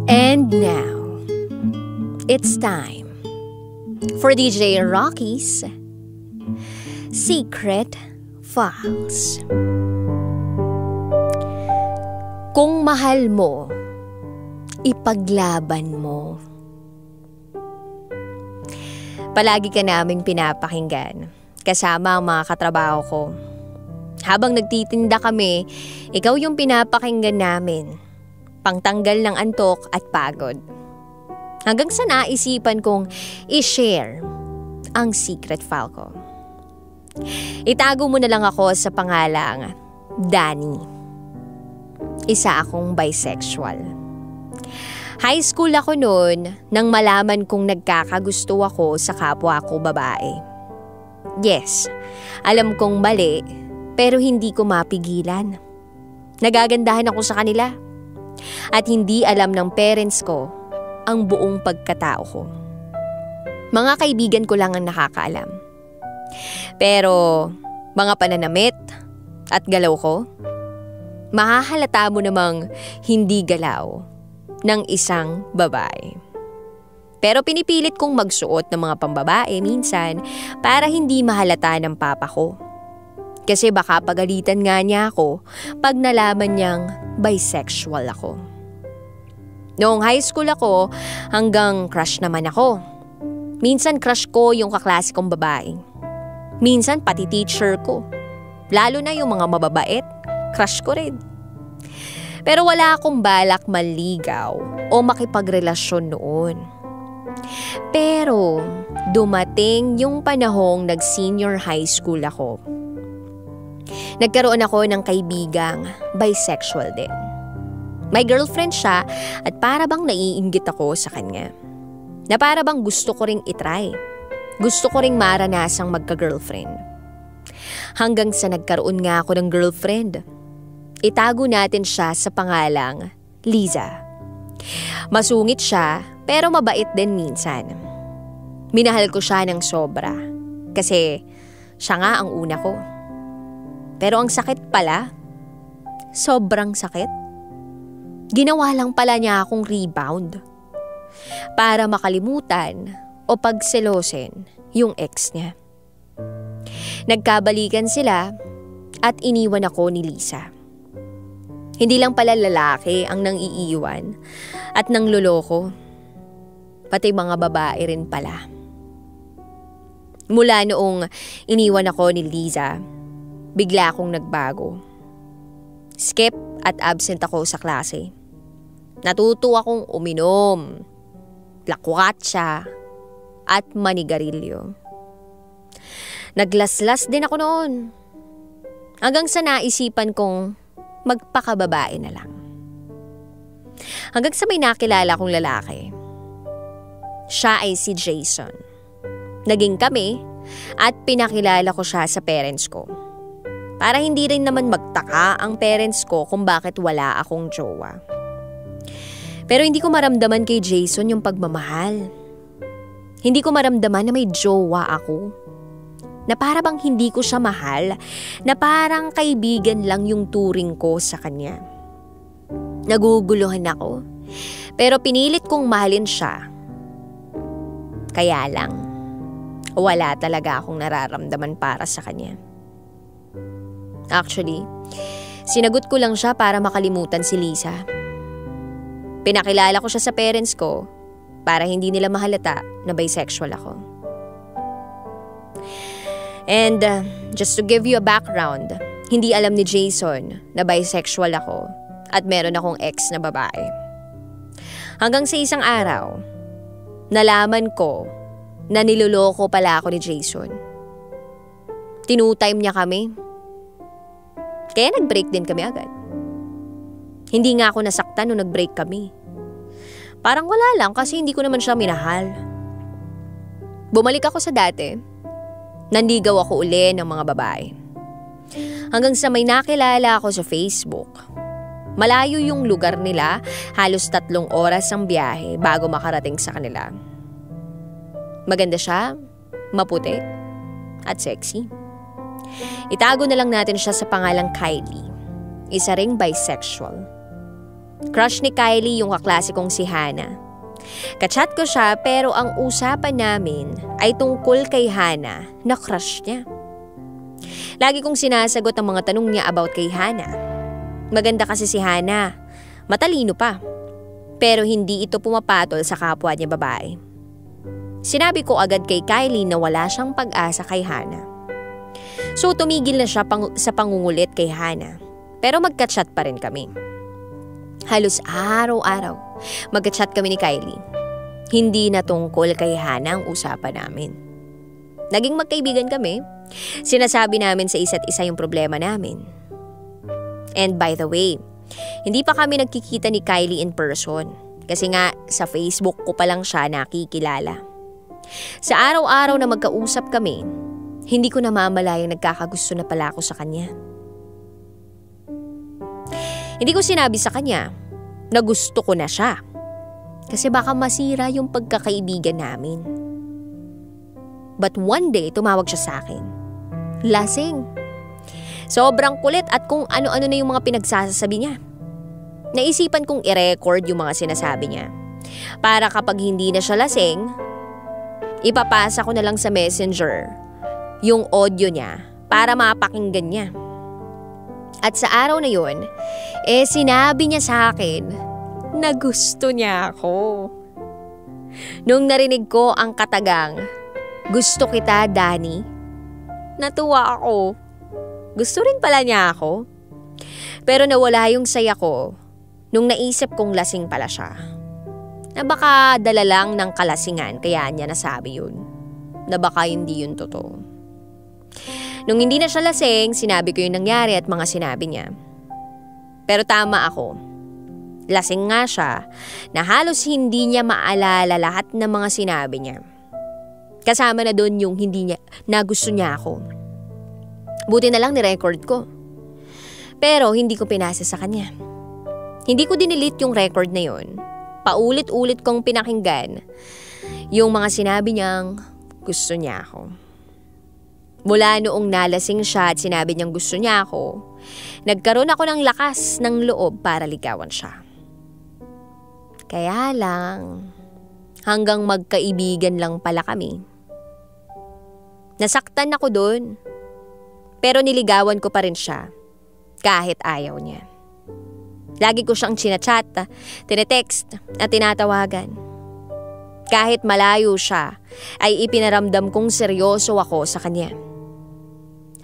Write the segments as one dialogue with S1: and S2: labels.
S1: And now, it's time for DJ Rocky's Secret Files. Kung mahal mo, ipaglaban mo. Palagi ka naming pinapakinggan kasama ang mga katrabaho ko. Habang nagtitinda kami, ikaw yung pinapakinggan namin. Pangtanggal ng antok at pagod. Hanggang sa naisipan kong i-share ang secret file ko. Itago mo na lang ako sa pangalang Danny. Isa akong bisexual. High school ako noon nang malaman kong nagkakagusto ako sa kapwa ko babae. Yes, alam kong mali pero hindi ko mapigilan. Nagagandahan ako sa kanila. At hindi alam ng parents ko ang buong pagkatao ko. Mga kaibigan ko lang ang nakakaalam. Pero mga pananamit at galaw ko, mahahalata mo namang hindi galaw ng isang babae. Pero pinipilit kong magsuot ng mga pambabae minsan para hindi mahalata ng papa ko. Kasi baka pagalitan nga niya ako pag nalaman niyang bisexual ako. Noong high school ako, hanggang crush naman ako. Minsan crush ko yung kaklase kong babae. Minsan pati teacher ko. Lalo na yung mga mababait, crush ko rin. Pero wala akong balak manligaw o makipagrelasyon noon. Pero dumating yung panahong nag-senior high school ako. Nagkaroon ako ng kaibigang bisexual din. May girlfriend siya at para bang naiinggit ako sa kanya. Na para bang gusto ko ring itry. Gusto ko ring maranasang magka-girlfriend. Hanggang sa nagkaroon nga ako ng girlfriend. Itago natin siya sa pangalang Liza. Masungit siya pero mabait din minsan. Minahal ko siya ng sobra kasi siya nga ang una ko. Pero ang sakit pala, sobrang sakit. Ginawa lang pala niya akong rebound para makalimutan o pagselosin yung ex niya. Nagkabalikan sila at iniwan ako ni Lisa. Hindi lang pala lalaki ang nang iiwan at nang loloko, pati mga babae rin pala. Mula noong iniwan ako ni Liza, bigla akong nagbago. Skip at absent ako sa klase. Natuto akong uminom, lakwatsa, at manigarilyo. Naglaslas din ako noon. Hanggang sa naisipan kong magpakababae na lang. Hanggang sa may nakilala kong lalaki. Siya ay si Jason. Naging kami at pinakilala ko siya sa parents ko. Para hindi rin naman magtaka ang parents ko kung bakit wala akong jowa. Pero hindi ko maramdaman kay Jason yung pagmamahal. Hindi ko maramdaman na may jowa ako. Na para bang hindi ko siya mahal, na parang kaibigan lang yung turing ko sa kanya. Naguguluhan ako, pero pinilit kong mahalin siya. Kaya lang, wala talaga akong nararamdaman para sa kanya. Actually, sinagot ko lang siya para makalimutan si Lisa. Pinakilala ko siya sa parents ko para hindi nila mahalata na bisexual ako. And just to give you a background, hindi alam ni Jason na bisexual ako at meron akong ex na babae. Hanggang sa isang araw, nalaman ko na niloloko pala ako ni Jason. Tinutime niya kami. Kaya nag-break din kami agad. Hindi nga ako nasaktan nung nag-break kami. Parang wala lang kasi hindi ko naman siya minahal. Bumalik ako sa dati. Nanligaw ako uli ng mga babae. Hanggang sa may nakilala ako sa Facebook. Malayo yung lugar nila, halos 3 oras ang biyahe bago makarating sa kanila. Maganda siya, maputi, at sexy. Itago na lang natin siya sa pangalang Kylie. isa ring bisexual. Crush ni Kylie yung kaklase kong si Hannah. Kachat ko siya pero ang usapan namin ay tungkol kay Hannah na crush niya. Lagi kong sinasagot ang mga tanong niya about kay Hannah. Maganda kasi si Hannah, matalino pa. Pero hindi ito pumapatol sa kapwa niya babae. Sinabi ko agad kay Kylie na wala siyang pag-asa kay Hannah. So tumigil na siya sa pangungulit kay Hannah. Pero magka-chat pa rin kami. Halos araw-araw magka-chat kami ni Kylie. Hindi na tungkol kay Hannah ang usapan namin. Naging magkaibigan kami. Sinasabi namin sa isa't isa yung problema namin. And by the way, hindi pa kami nagkikita ni Kylie in person. Kasi nga sa Facebook ko pa lang siya nakikilala. Sa araw-araw na magkausap kami, hindi ko namamalayang nagkakagusto na pala ako sa kanya. Hindi ko sinabi sa kanya na gusto ko na siya. Kasi baka masira yung pagkakaibigan namin. But one day, tumawag siya sa akin. Lasing. Sobrang kulit at kung ano-ano na yung mga pinagsasabi niya. Naisipan kong i-record yung mga sinasabi niya. Para kapag hindi na siya lasing, ipapasa ko na lang sa messenger yung audio niya para mapakinggan niya. At sa araw na yun, sinabi niya sa akin na gusto niya ako. Nung narinig ko ang katagang, "Gusto kita, Danny," natuwa ako. Gusto rin pala niya ako. Pero nawala yung saya ko nung naisip kong lasing pala siya. Na baka dala lang ng kalasingan kaya niya nasabi yun. Na baka hindi yun totoo. Nung hindi na siya lasing, sinabi ko yung nangyari at mga sinabi niya. Pero tama ako. Lasing nga siya na halos hindi niya maalala lahat ng mga sinabi niya. Kasama na doon yung hindi niya, na gusto niya ako. Buti na lang ni-record ko. Pero hindi ko pinasa sa kanya. Hindi ko dinilit yung record na yun. Paulit-ulit kong pinakinggan yung mga sinabi niyang gusto niya ako. Mula noong nalasing siya at sinabi niyang gusto niya ako, nagkaroon ako ng lakas ng loob para ligawan siya. Kaya lang, hanggang magkaibigan lang pala kami. Nasaktan ako doon. Pero niligawan ko pa rin siya kahit ayaw niya. Lagi ko siyang chinachat, tinetext at tinatawagan. Kahit malayo siya, ay ipinaramdam kong seryoso ako sa kanya.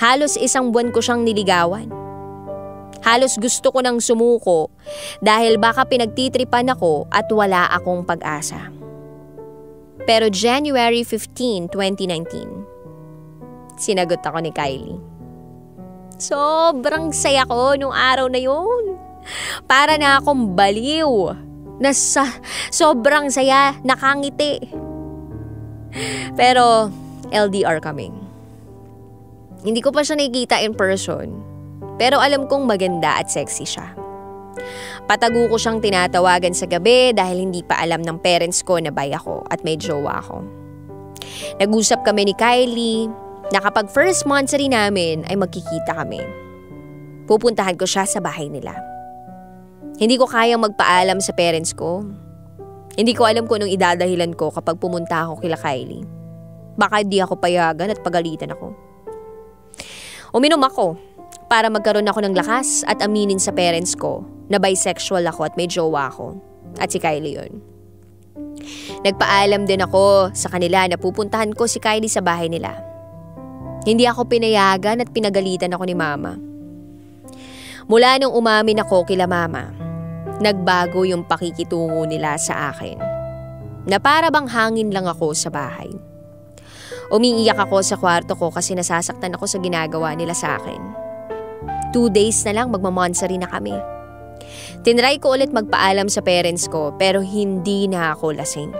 S1: Halos 1 buwan ko siyang niligawan. Halos gusto ko nang sumuko dahil baka pinagtitripan ako at wala akong pag-asa. Pero January 15, 2019, sinagot ako ni Kylie. Sobrang saya ko nung araw na yun. Para na akong baliw. Sobrang saya, nakangiti. Pero LDR kami. Hindi ko pa siya nakikita in person. Pero alam kong maganda at sexy siya. Patago ko siyang tinatawagan sa gabi dahil hindi pa alam ng parents ko na bi ako at may jowa ako. Nag-usap kami ni Kylie na kapag first monthsary namin ay magkikita kami. Pupuntahan ko siya sa bahay nila. Hindi ko kayang magpaalam sa parents ko. Hindi ko alam kung anong idadahilan ko kapag pumunta ako kila Kylie. Baka di ako payagan at pagalitan ako. Uminom ako para magkaroon ako ng lakas at aminin sa parents ko na bisexual ako at may jowa ako. At si Kylie yun. Nagpaalam din ako sa kanila na pupuntahan ko si Kylie sa bahay nila. Hindi ako pinayagan at pinagalitan ako ni Mama. Mula nung umamin ako kila Mama, nagbago yung pakikitungo nila sa akin. Na para bang hangin lang ako sa bahay. Umiiyak ako sa kwarto ko kasi nasasaktan ako sa ginagawa nila sa akin. 2 days na lang magmamonsary na kami. Tinry ko ulit magpaalam sa parents ko pero hindi na ako lasing.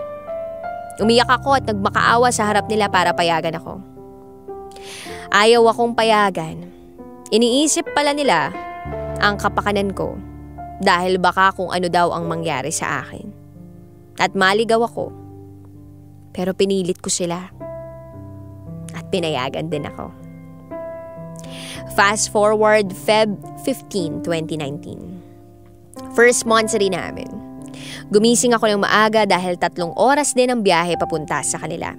S1: Umiyak ako at nagmakaawa sa harap nila para payagan ako. Ayaw akong payagan. Iniisip pala nila ang kapakanan ko dahil baka kung ano daw ang mangyari sa akin. At maligaw ako. Pero pinilit ko sila. At pinayagan din ako. Fast forward Feb 15, 2019. First monthsary namin. Gumising ako ng maaga dahil 3 oras din ang biyahe papunta sa kanila.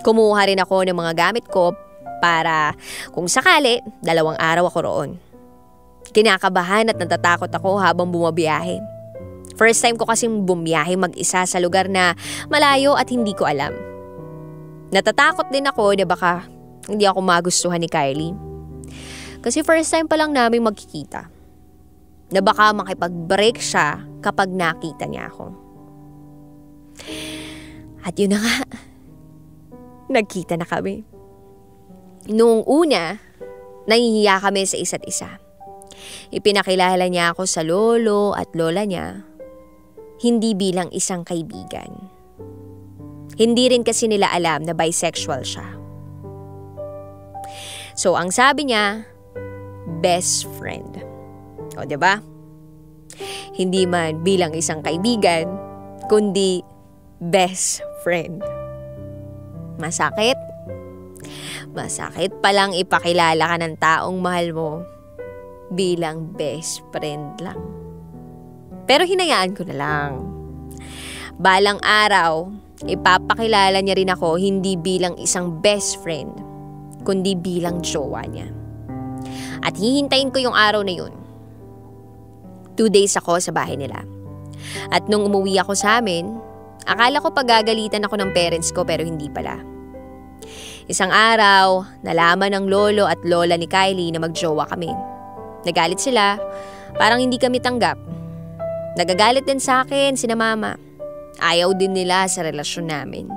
S1: Kumuha rin ako ng mga gamit ko para kung sakali, 2 araw ako roon. Kinakabahan at natatakot ako habang bumabiyahe. First time ko kasing bumiyahe mag-isa sa lugar na malayo at hindi ko alam. Natatakot din ako na baka hindi ako magustuhan ni Kylie. Kasi first time pa lang namin magkikita. Na baka makipag-break siya kapag nakita niya ako. At yun na nga, nagkita na kami. Noong una, nahihiya kami sa isa't isa. Ipinakilala niya ako sa lolo at lola niya, hindi bilang isang kaibigan. Hindi rin kasi nila alam na bisexual siya. So ang sabi niya, best friend. O, diba? Hindi man bilang isang kaibigan, kundi best friend. Masakit? Masakit palang ipakilala ka ng taong mahal mo bilang best friend lang. Pero hinayaan ko na lang. Balang araw, ipapakilala niya rin ako hindi bilang isang best friend, kundi bilang jowa niya. At hihintayin ko yung araw na yun. 2 days ako sa bahay nila. At nung umuwi ako sa amin, akala ko pagagalitan ako ng parents ko pero hindi pala. Isang araw, nalaman ng lolo at lola ni Kylie na magjowa kami. Nagalit sila, parang hindi kami tanggap. Nagagalit din sa akin sina mama. Ayaw din nila sa relasyon namin.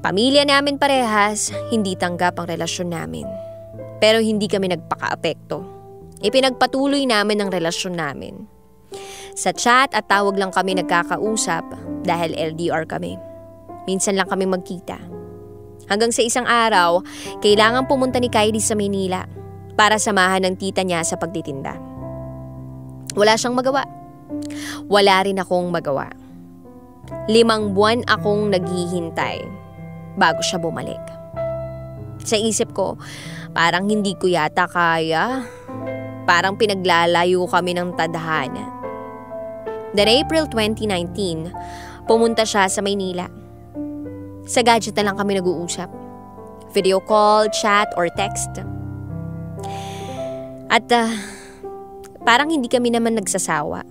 S1: Pamilya namin parehas, hindi tanggap ang relasyon namin. Pero hindi kami nagpaka-apekto. Ipinagpatuloy namin ang relasyon namin. Sa chat at tawag lang kami nagkakausap dahil LDR kami. Minsan lang kami magkita. Hanggang sa isang araw, kailangan pumunta ni Kylie sa Maynila para samahan ng tita niya sa pagtitinda. Wala siyang magawa. Wala rin akong magawa. 5 buwan akong naghihintay bago siya bumalik. Sa isip ko, parang hindi ko yata kaya. Parang pinaglalayo kami ng tadhana. Then April 2019, pumunta siya sa Maynila. Sa gadget na lang kami nag-uusap. Video call, chat, or text. At parang hindi kami naman nagsasawa.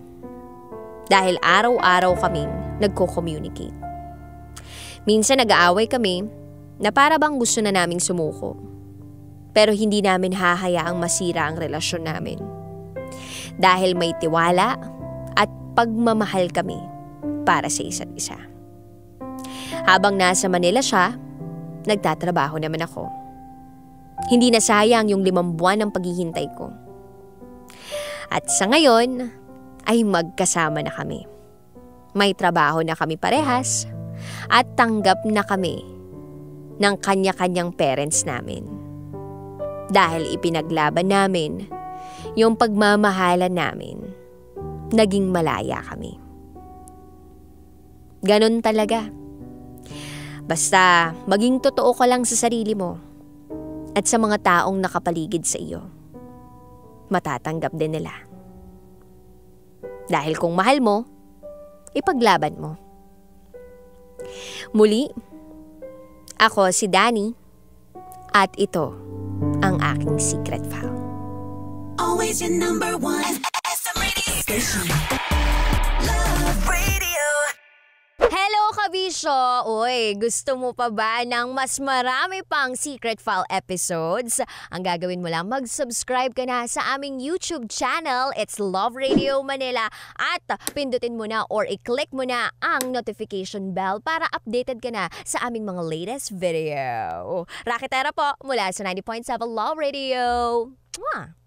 S1: Dahil araw-araw kaming nagko-communicate. Minsan nag-aaway kami na para bang gusto na naming sumuko. Pero hindi namin hahayaang masira ang relasyon namin. Dahil may tiwala at pagmamahal kami para sa isa't isa. Habang nasa Manila siya, nagtatrabaho naman ako. Hindi na sayang yung 5 buwan ng paghihintay ko. At sa ngayon, ay magkasama na kami. May trabaho na kami parehas at tanggap na kami ng kanya-kanyang parents namin. Dahil ipinaglaban namin yung pagmamahalan namin, naging malaya kami. Ganon talaga. Basta maging totoo ka lang sa sarili mo at sa mga taong nakapaligid sa iyo. Matatanggap din nila. Dahil kung mahal mo, ipaglaban mo. Muli, ako si Danny at ito ang aking secret file.
S2: Always your number 1 SM radio station. Love Radio.
S1: Hello, Kabisyo! Uy, gusto mo pa ba ng mas marami pang Secret File episodes? Ang gagawin mo lang, mag-subscribe ka na sa aming YouTube channel. It's Love Radio Manila. At pindutin mo na or i-click mo na ang notification bell para updated ka na sa aming mga latest video. Rakitera po mula sa 90.7 Love Radio. Mwah!